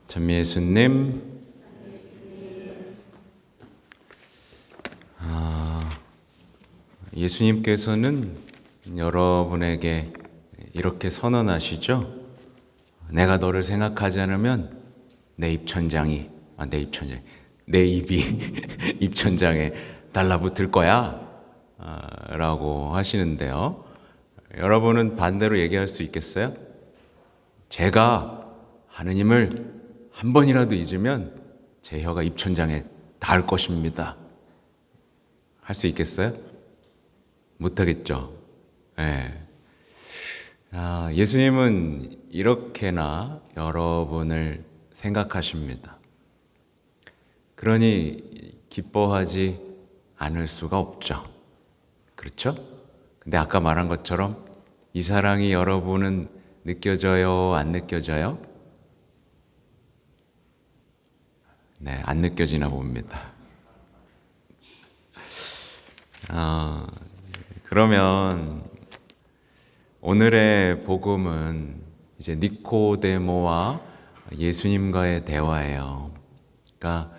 참 예수님, 예수님께서는 여러분에게 이렇게 선언하시죠. 내가 너를 생각하지 않으면 내 입천장이 내 입이 입천장에 달라붙을 거야 라고 하시는데요. 여러분은 반대로 얘기할 수 있겠어요? 제가 하느님을 한 번이라도 잊으면 제 혀가 입천장에 닿을 것입니다. 할 수 있겠어요? 못하겠죠. 네. 예수님은 이렇게나 여러분을 생각하십니다. 그러니 기뻐하지 않을 수가 없죠. 그렇죠? 근데 아까 말한 것처럼 이 사랑이 여러분은 느껴져요? 안 느껴져요? 네, 안 느껴지나 봅니다. 그러면 오늘의 복음은 이제 니코데모와 예수님과의 대화예요. 그러니까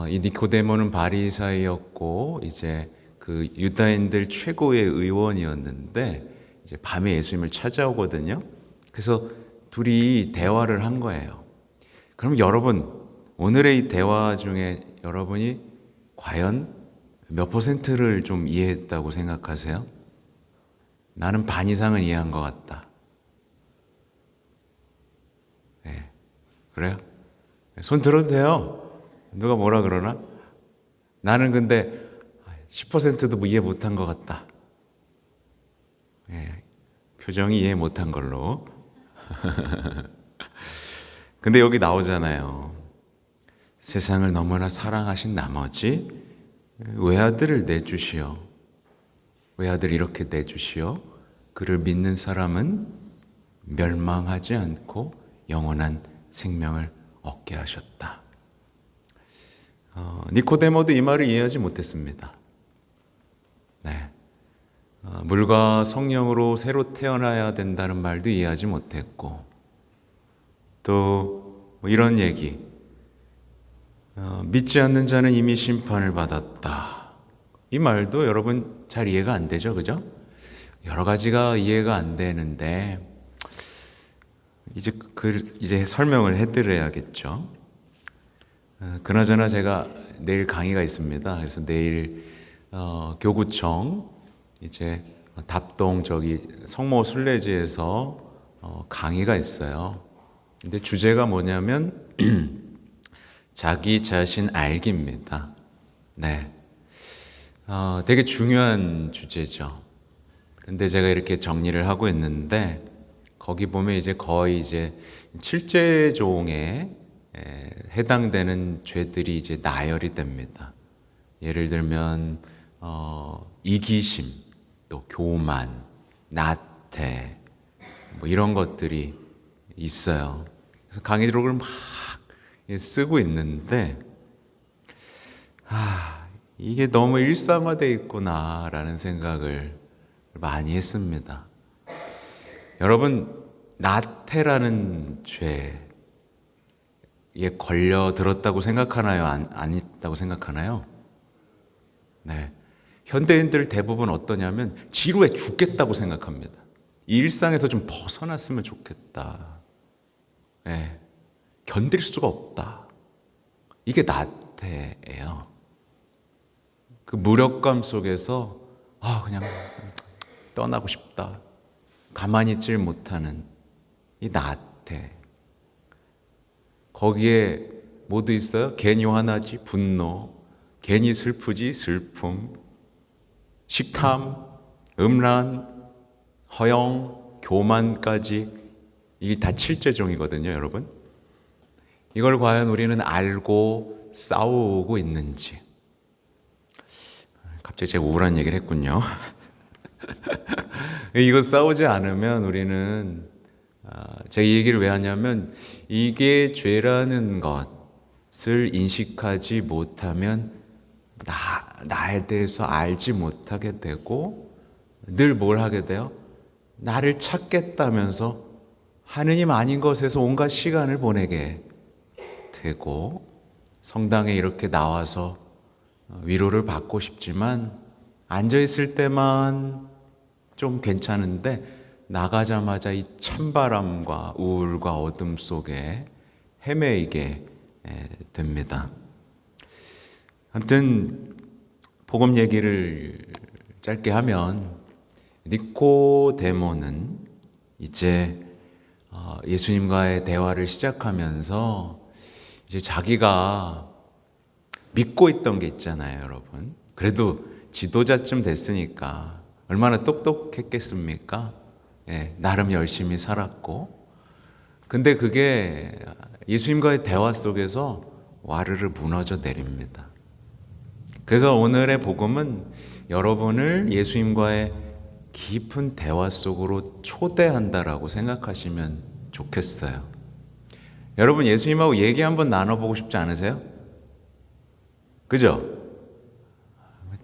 이 니코데모는 바리사이였고 이제 그 유다인들 최고의 의원이었는데 이제 밤에 예수님을 찾아오거든요. 그래서 둘이 대화를 한 거예요. 그럼 여러분, 오늘의 이 대화 중에 여러분이 과연 몇 퍼센트를 좀 이해했다고 생각하세요? 나는 반 이상은 이해한 것 같다. 네, 그래요? 손 들어도 돼요. 누가 뭐라 그러나? 나는 근데 10%도 이해 못한 것 같다. 네, 표정이 이해 못한 걸로. 근데 여기 나오잖아요. 세상을 너무나 사랑하신 나머지 외아들을 내주시오. 외아들 이렇게 내주시오. 그를 믿는 사람은 멸망하지 않고 영원한 생명을 얻게 하셨다. 니코데모도 이 말을 이해하지 못했습니다. 네. 물과 성령으로 새로 태어나야 된다는 말도 이해하지 못했고, 또 뭐 이런 얘기, 믿지 않는 자는 이미 심판을 받았다. 이 말도 여러분 잘 이해가 안 되죠, 그죠? 여러 가지가 이해가 안 되는데 이제 설명을 해드려야겠죠. 그나저나 제가 내일 강의가 있습니다. 그래서 내일 교구청 이제 답동 저기 성모 순례지에서 강의가 있어요. 근데 주제가 뭐냐면 자기 자신 알기입니다. 네. 되게 중요한 주제죠. 근데 제가 이렇게 정리를 하고 있는데 거기 보면 이제 거의 이제 7제종에 해당되는 죄들이 이제 나열이 됩니다. 예를 들면 이기심, 또 교만, 나태 뭐 이런 것들이 있어요. 그래서 강의 기록을 막 쓰고 있는데 이게 너무 일상화되어 있구나라는 생각을 많이 했습니다. 여러분, 나태라는 죄에 걸려들었다고 생각하나요? 안 있다고 생각하나요? 네. 현대인들 대부분 어떠냐면 지루해 죽겠다고 생각합니다. 이 일상에서 좀 벗어났으면 좋겠다. 네. 견딜 수가 없다. 이게 나태예요. 그 무력감 속에서 그냥 떠나고 싶다. 가만히 있질 못하는 이 나태. 거기에 뭐도 있어요? 괜히 화나지 분노, 괜히 슬프지 슬픔, 식탐, 음란, 허영, 교만까지 이게 다 7제종이거든요, 여러분. 이걸 과연 우리는 알고 싸우고 있는지. 갑자기 제가 우울한 얘기를 했군요. 이거 싸우지 않으면 우리는 제가 이 얘기를 왜 하냐면 이게 죄라는 것을 인식하지 못하면 나에 대해서 알지 못하게 되고 늘 뭘 하게 돼요? 나를 찾겠다면서 하느님 아닌 것에서 온갖 시간을 보내게 되고 성당에 이렇게 나와서 위로를 받고 싶지만 앉아있을 때만 좀 괜찮은데 나가자마자 이 찬바람과 우울과 어둠 속에 헤매이게 됩니다. 아무튼 복음 얘기를 짧게 하면 니코데모는 이제 예수님과의 대화를 시작하면서 이제 자기가 믿고 있던 게 있잖아요, 여러분. 그래도 지도자쯤 됐으니까 얼마나 똑똑했겠습니까? 나름 열심히 살았고. 근데 그게 예수님과의 대화 속에서 와르르 무너져 내립니다. 그래서 오늘의 복음은 여러분을 예수님과의 깊은 대화 속으로 초대한다라고 생각하시면 좋겠어요. 여러분 예수님하고 얘기 한번 나눠보고 싶지 않으세요? 그죠?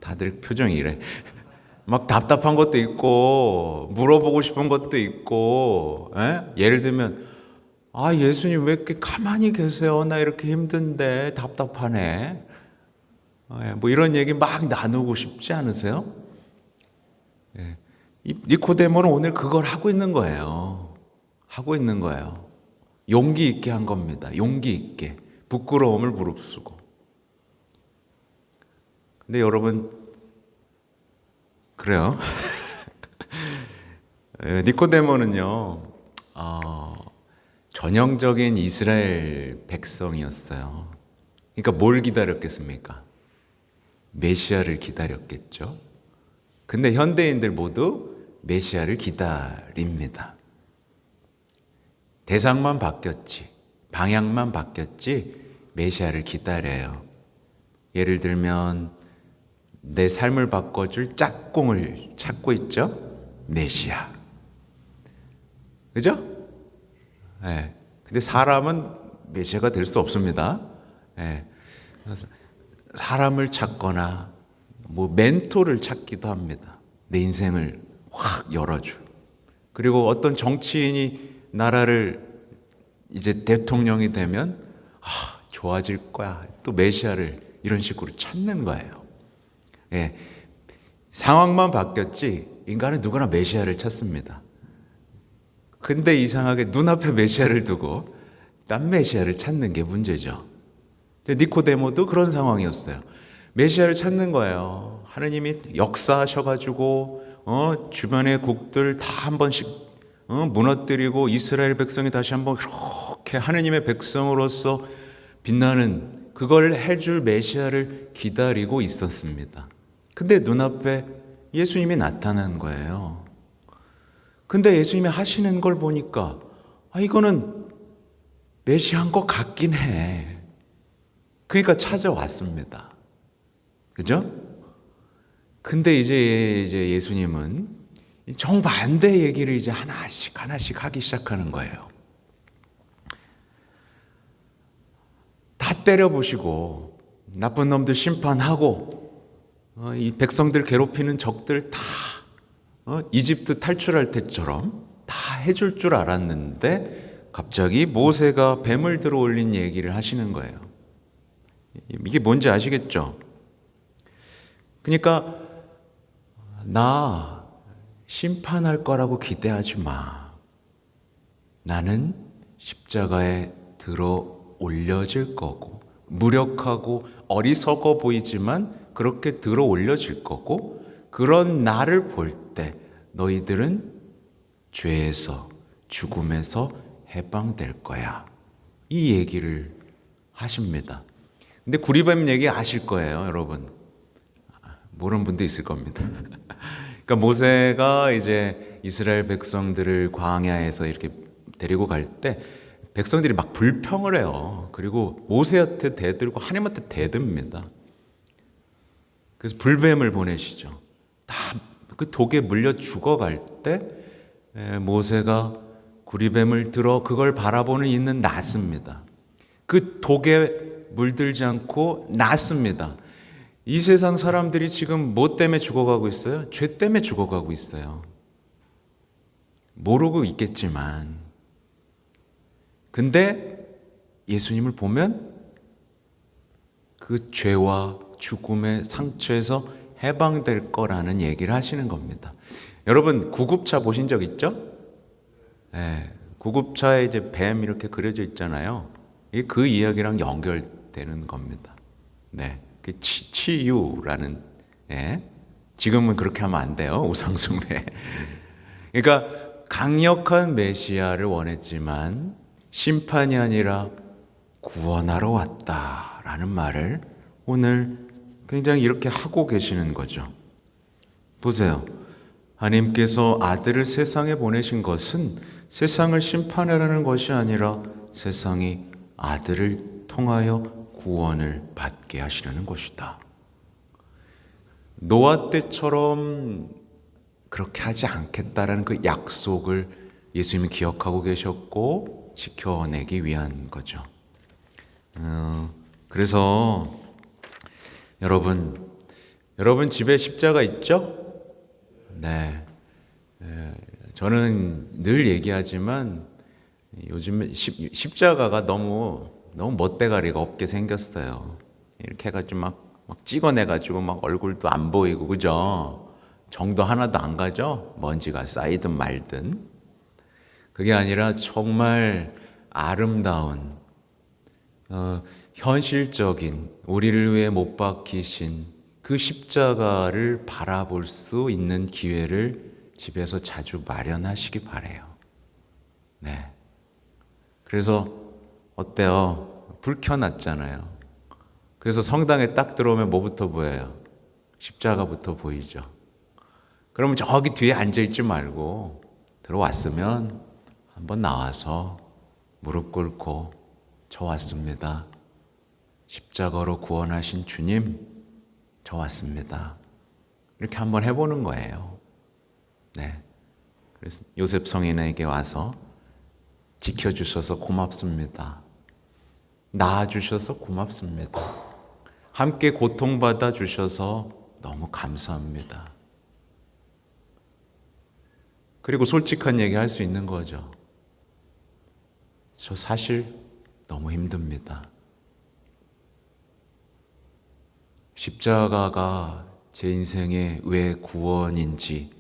다들 표정이 이래. 막 답답한 것도 있고 물어보고 싶은 것도 있고 예를 들면 예수님 왜 이렇게 가만히 계세요? 나 이렇게 힘든데 답답하네. 뭐 이런 얘기 막 나누고 싶지 않으세요? 니코데모는 오늘 그걸 하고 있는 거예요. 하고 있는 거예요. 용기 있게 한 겁니다. 용기 있게. 부끄러움을 무릅쓰고. 근데 여러분, 그래요? 니코데모는요, 전형적인 이스라엘 백성이었어요. 그러니까 뭘 기다렸겠습니까? 메시아를 기다렸겠죠. 근데 현대인들 모두 메시아를 기다립니다. 대상만 바뀌었지, 방향만 바뀌었지, 메시아를 기다려요. 예를 들면 내 삶을 바꿔줄 짝꿍을 찾고 있죠? 메시아. 그죠? 근데 사람은 메시아가 될 수 없습니다. 사람을 찾거나 뭐 멘토를 찾기도 합니다. 내 인생을 확 열어줄. 그리고 어떤 정치인이 나라를 이제 대통령이 되면 좋아질 거야. 또 메시아를 이런 식으로 찾는 거예요. 상황만 바뀌었지 인간은 누구나 메시아를 찾습니다. 근데 이상하게 눈앞에 메시아를 두고 딴 메시아를 찾는 게 문제죠. 니코데모도 그런 상황이었어요. 메시아를 찾는 거예요. 하느님이 역사하셔가지고 주변의 국들 다 한 번씩 무너뜨리고 이스라엘 백성이 다시 한번 그렇게 하느님의 백성으로서 빛나는 그걸 해줄 메시아를 기다리고 있었습니다. 근데 눈앞에 예수님이 나타난 거예요. 근데 예수님이 하시는 걸 보니까 이거는 메시아인 것 같긴 해. 그러니까 찾아왔습니다. 그죠? 근데 이제 예수님은 정반대 얘기를 이제 하나씩 하기 시작하는 거예요. 다 때려보시고 나쁜 놈들 심판하고 이 백성들 괴롭히는 적들 다 이집트 탈출할 때처럼 다 해줄 줄 알았는데 갑자기 모세가 뱀을 들어 올린 얘기를 하시는 거예요. 이게 뭔지 아시겠죠? 그러니까 나 심판할 거라고 기대하지 마. 나는 십자가에 들어 올려질 거고 무력하고 어리석어 보이지만 그렇게 들어 올려질 거고 그런 나를 볼 때 너희들은 죄에서 죽음에서 해방될 거야. 이 얘기를 하십니다. 근데 구리뱀 얘기 아실 거예요, 여러분. 모르는 분도 있을 겁니다. 그러니까 모세가 이제 이스라엘 백성들을 광야에서 이렇게 데리고 갈 때 백성들이 막 불평을 해요. 그리고 모세한테 대들고 하나님한테 대듭니다. 그래서 불뱀을 보내시죠. 다 그 독에 물려 죽어갈 때 모세가 구리뱀을 들어 그걸 바라보는 이는 낫습니다. 그 독에 물들지 않고 낫습니다. 이 세상 사람들이 지금 뭐 때문에 죽어가고 있어요? 죄 때문에 죽어가고 있어요. 모르고 있겠지만 근데 예수님을 보면 그 죄와 죽음의 상처에서 해방될 거라는 얘기를 하시는 겁니다. 여러분 구급차 보신 적 있죠? 네, 구급차에 이제 뱀 이렇게 그려져 있잖아요. 이게 그 이야기랑 연결되는 겁니다. 네, 그 치유라는. 예, 지금은 그렇게 하면 안 돼요. 우상숭배. 그러니까 강력한 메시아를 원했지만 심판이 아니라 구원하러 왔다라는 말을 오늘 굉장히 이렇게 하고 계시는 거죠. 보세요. 하나님께서 아들을 세상에 보내신 것은 세상을 심판하라는 것이 아니라 세상이 아들을 통하여 구원을 받게 하시려는 것이다. 노아 때처럼 그렇게 하지 않겠다라는 그 약속을 예수님이 기억하고 계셨고 지켜내기 위한 거죠. 그래서 여러분 집에 십자가 있죠? 네. 저는 늘 얘기하지만 요즘 십자가가 너무 멋대가리가 없게 생겼어요. 이렇게 해가지고 막 찍어내가지고 막 얼굴도 안 보이고, 그죠? 정도 하나도 안 가죠? 먼지가 쌓이든 말든. 그게 아니라 정말 아름다운, 현실적인, 우리를 위해 못 박히신 그 십자가를 바라볼 수 있는 기회를 집에서 자주 마련하시기 바래요. 네. 그래서 어때요? 불 켜놨잖아요. 그래서 성당에 딱 들어오면 뭐부터 보여요? 십자가부터 보이죠. 그러면 저기 뒤에 앉아있지 말고 들어왔으면 한번 나와서 무릎 꿇고 저 왔습니다. 십자가로 구원하신 주님, 저 왔습니다. 이렇게 한번 해보는 거예요. 네. 그래서 요셉 성인에게 와서 지켜주셔서 고맙습니다. 낳아주셔서 고맙습니다. 함께 고통받아 주셔서 너무 감사합니다. 그리고 솔직한 얘기 할 수 있는 거죠. 저 사실 너무 힘듭니다. 십자가가 제 인생의 왜 구원인지,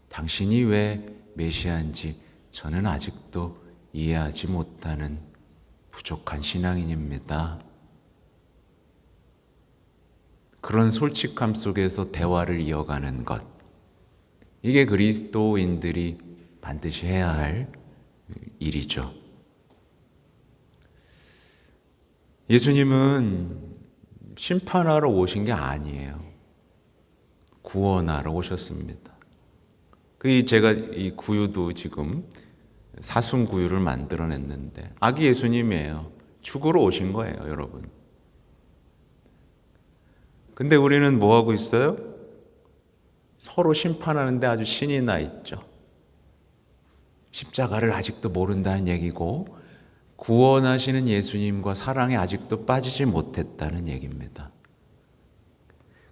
당신이 왜 메시아인지 저는 아직도 이해하지 못하는 부족한 신앙인입니다. 그런 솔직함 속에서 대화를 이어가는 것, 이게 그리스도인들이 반드시 해야 할 일이죠. 예수님은 심판하러 오신 게 아니에요. 구원하러 오셨습니다. 제가 이 구유도 지금 사순구유를 만들어냈는데 아기 예수님이에요. 죽으러 오신 거예요, 여러분. 근데 우리는 뭐 하고 있어요? 서로 심판하는데 아주 신이 나 있죠. 십자가를 아직도 모른다는 얘기고 구원하시는 예수님과 사랑에 아직도 빠지지 못했다는 얘기입니다.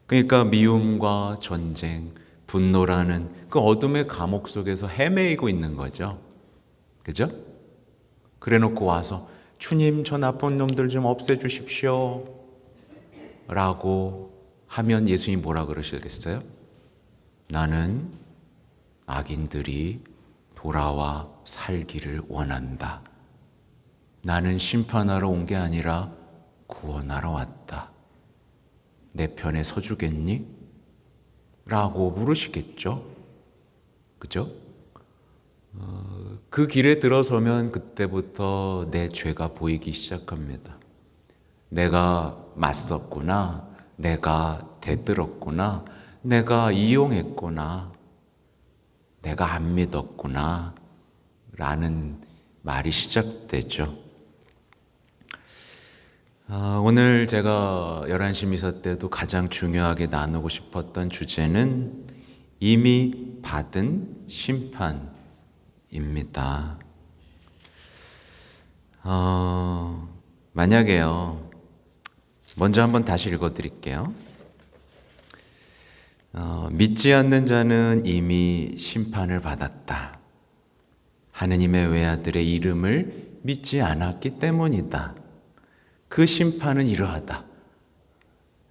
그러니까 미움과 전쟁, 분노라는 그 어둠의 감옥 속에서 헤매이고 있는 거죠. 그죠? 그래 놓고 와서 주님, 저 나쁜 놈들 좀 없애주십시오 라고 하면 예수님이 뭐라 그러시겠어요? 나는 악인들이 돌아와 살기를 원한다. 나는 심판하러 온 게 아니라 구원하러 왔다. 내 편에 서주겠니? 라고 물으시겠죠? 그죠? 그 길에 들어서면 그때부터 내 죄가 보이기 시작합니다. 내가 맞섰구나. 내가 대들었구나. 내가 이용했구나. 내가 안 믿었구나. 라는 말이 시작되죠. 오늘 제가 11시 미사 때도 가장 중요하게 나누고 싶었던 주제는 이미 받은 심판입니다. 만약에요, 먼저 한번 다시 읽어드릴게요. 믿지 않는 자는 이미 심판을 받았다. 하느님의 외아들의 이름을 믿지 않았기 때문이다. 그 심판은 이러하다.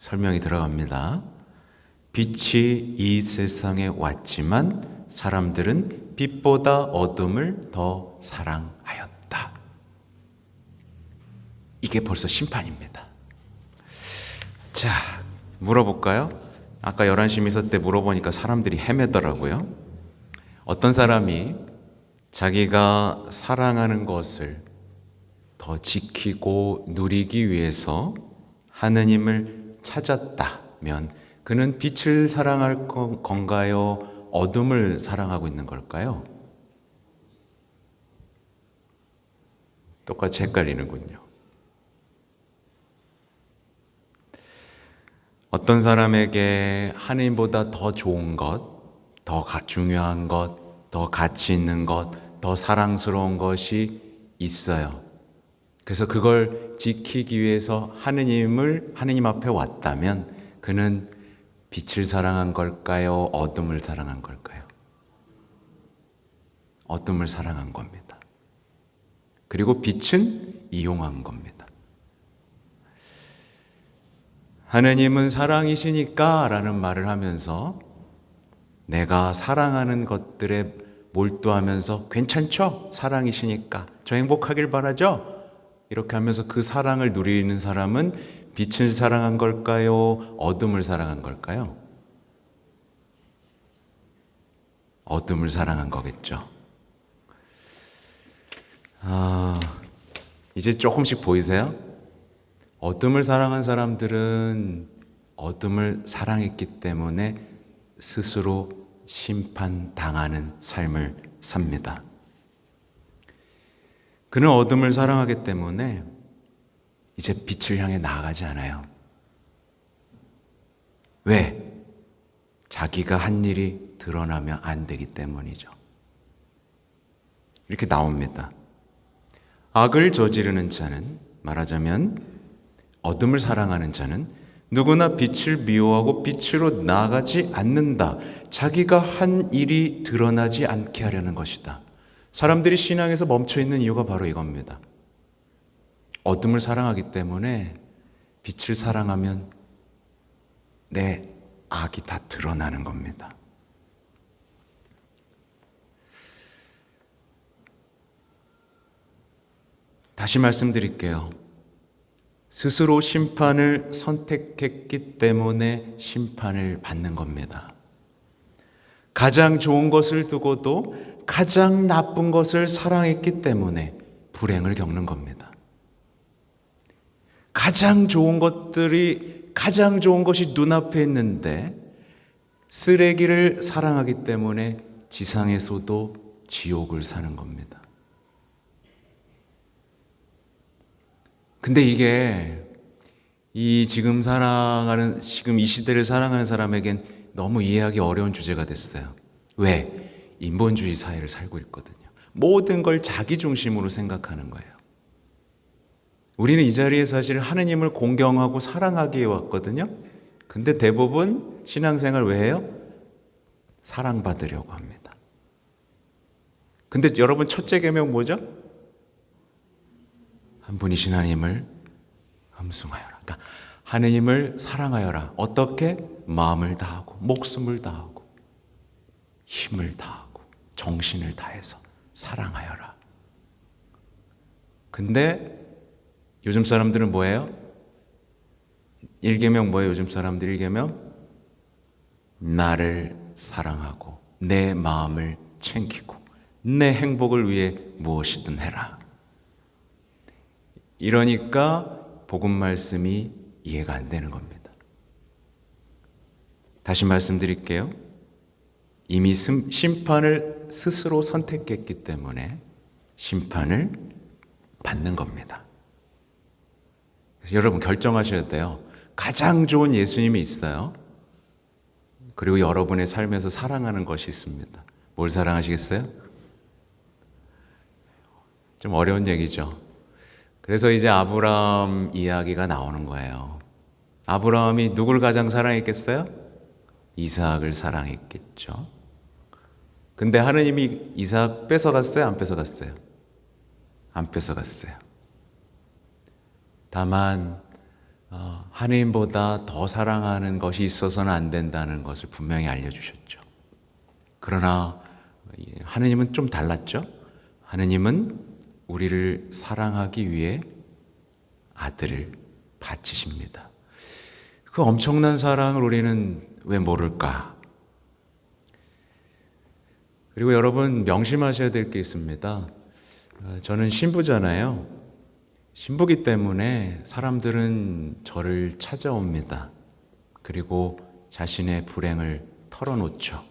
설명이 들어갑니다. 빛이 이 세상에 왔지만 사람들은 빛보다 어둠을 더 사랑하였다. 이게 벌써 심판입니다. 자, 물어볼까요? 아까 11시 미사 때 물어보니까 사람들이 헤매더라고요. 어떤 사람이 자기가 사랑하는 것을 더 지키고 누리기 위해서 하느님을 찾았다면 그는 빛을 사랑할 건가요? 어둠을 사랑하고 있는 걸까요? 똑같이 헷갈리는군요. 어떤 사람에게 하나님보다 더 좋은 것, 더 중요한 것, 더 가치 있는 것, 더 사랑스러운 것이 있어요. 그래서 그걸 지키기 위해서 하느님 앞에 왔다면 그는 빛을 사랑한 걸까요? 어둠을 사랑한 걸까요? 어둠을 사랑한 겁니다. 그리고 빛은 이용한 겁니다. 하느님은 사랑이시니까 라는 말을 하면서 내가 사랑하는 것들에 몰두하면서 괜찮죠? 사랑이시니까 저 행복하길 바라죠? 이렇게 하면서 그 사랑을 누리는 사람은 빛을 사랑한 걸까요? 어둠을 사랑한 걸까요? 어둠을 사랑한 거겠죠. 이제 조금씩 보이세요? 어둠을 사랑한 사람들은 어둠을 사랑했기 때문에 스스로 심판당하는 삶을 삽니다. 그는 어둠을 사랑하기 때문에 이제 빛을 향해 나아가지 않아요. 왜? 자기가 한 일이 드러나면 안 되기 때문이죠. 이렇게 나옵니다. 악을 저지르는 자는, 말하자면 어둠을 사랑하는 자는 누구나 빛을 미워하고 빛으로 나아가지 않는다. 자기가 한 일이 드러나지 않게 하려는 것이다. 사람들이 신앙에서 멈춰있는 이유가 바로 이겁니다. 어둠을 사랑하기 때문에 빛을 사랑하면 내 악이 다 드러나는 겁니다. 다시 말씀드릴게요. 스스로 심판을 선택했기 때문에 심판을 받는 겁니다. 가장 좋은 것을 두고도 가장 나쁜 것을 사랑했기 때문에 불행을 겪는 겁니다. 가장 좋은 것이 눈앞에 있는데 쓰레기를 사랑하기 때문에 지상에서도 지옥을 사는 겁니다. 근데 이게 지금 이 시대를 살아가는 사람에겐 너무 이해하기 어려운 주제가 됐어요. 왜? 인본주의 사회를 살고 있거든요. 모든 걸 자기 중심으로 생각하는 거예요. 우리는 이 자리에 사실 하느님을 공경하고 사랑하기 위해 왔거든요. 근데 대부분 신앙생활 왜 해요? 사랑받으려고 합니다. 근데 여러분 첫째 계명 뭐죠? 한 분이신 하나님을 함숭하여라. 그러니까 하느님을 사랑하여라. 어떻게? 마음을 다하고 목숨을 다하고 힘을 다하고 정신을 다해서 사랑하여라. 근데 요즘 사람들은 뭐예요? 1계명 뭐예요? 요즘 사람들 1계명? 나를 사랑하고 내 마음을 챙기고 내 행복을 위해 무엇이든 해라. 이러니까 복음 말씀이 이해가 안 되는 겁니다. 다시 말씀드릴게요. 이미 심판을 스스로 선택했기 때문에 심판을 받는 겁니다. 그래서 여러분 결정하셔야 돼요. 가장 좋은 예수님이 있어요. 그리고 여러분의 삶에서 사랑하는 것이 있습니다. 뭘 사랑하시겠어요? 좀 어려운 얘기죠. 그래서 이제 아브라함 이야기가 나오는 거예요. 아브라함이 누굴 가장 사랑했겠어요? 이삭을 사랑했겠죠. 근데 하느님이 이삭 뺏어갔어요? 안 뺏어갔어요? 안 뺏어갔어요. 다만 하느님보다 더 사랑하는 것이 있어서는 안 된다는 것을 분명히 알려주셨죠. 그러나 하느님은 좀 달랐죠. 하느님은 우리를 사랑하기 위해 아들을 바치십니다. 그 엄청난 사랑을 우리는 왜 모를까? 그리고 여러분 명심하셔야 될 게 있습니다. 저는 신부잖아요. 신부기 때문에 사람들은 저를 찾아옵니다. 그리고 자신의 불행을 털어놓죠.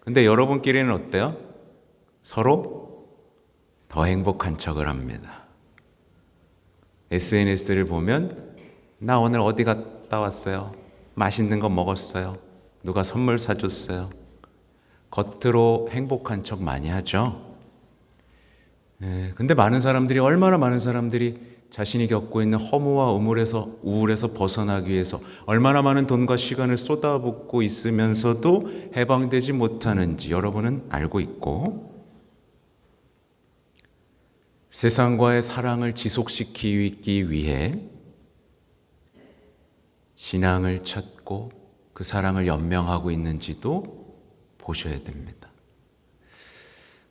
근데 여러분끼리는 어때요? 서로 더 행복한 척을 합니다. SNS를 보면 나 오늘 어디 갔다 왔어요. 맛있는 거 먹었어요. 누가 선물 사줬어요. 겉으로 행복한 척 많이 하죠. 근데 얼마나 많은 사람들이 자신이 겪고 있는 허무와 우울에서 벗어나기 위해서 얼마나 많은 돈과 시간을 쏟아붓고 있으면서도 해방되지 못하는지 여러분은 알고 있고, 세상과의 사랑을 지속시키기 위해 신앙을 찾고 그 사랑을 연명하고 있는지도 보셔야 됩니다.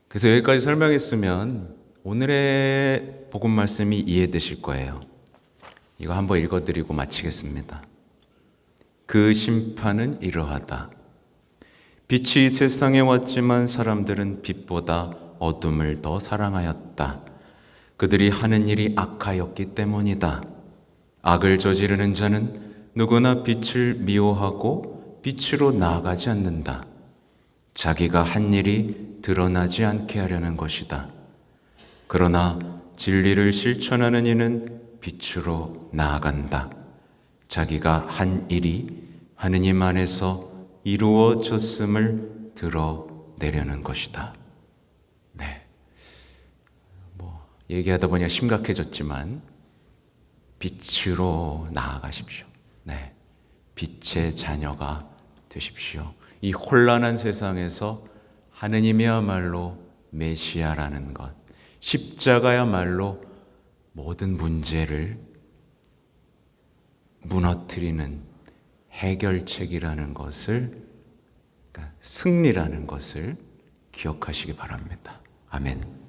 그래서 여기까지 설명했으면 오늘의 복음 말씀이 이해되실 거예요. 이거 한번 읽어드리고 마치겠습니다. 그 심판은 이러하다. 빛이 세상에 왔지만 사람들은 빛보다 어둠을 더 사랑하였다. 그들이 하는 일이 악하였기 때문이다. 악을 저지르는 자는 누구나 빛을 미워하고 빛으로 나아가지 않는다. 자기가 한 일이 드러나지 않게 하려는 것이다. 그러나 진리를 실천하는 이는 빛으로 나아간다. 자기가 한 일이 하느님 안에서 이루어졌음을 드러내려는 것이다. 네. 얘기하다 보니까 심각해졌지만 빛으로 나아가십시오. 네. 빛의 자녀가 되십시오. 이 혼란한 세상에서 하느님이야말로 메시아라는 것, 십자가야말로 모든 문제를 무너뜨리는 해결책이라는 것을, 그러니까 승리라는 것을 기억하시기 바랍니다. 아멘.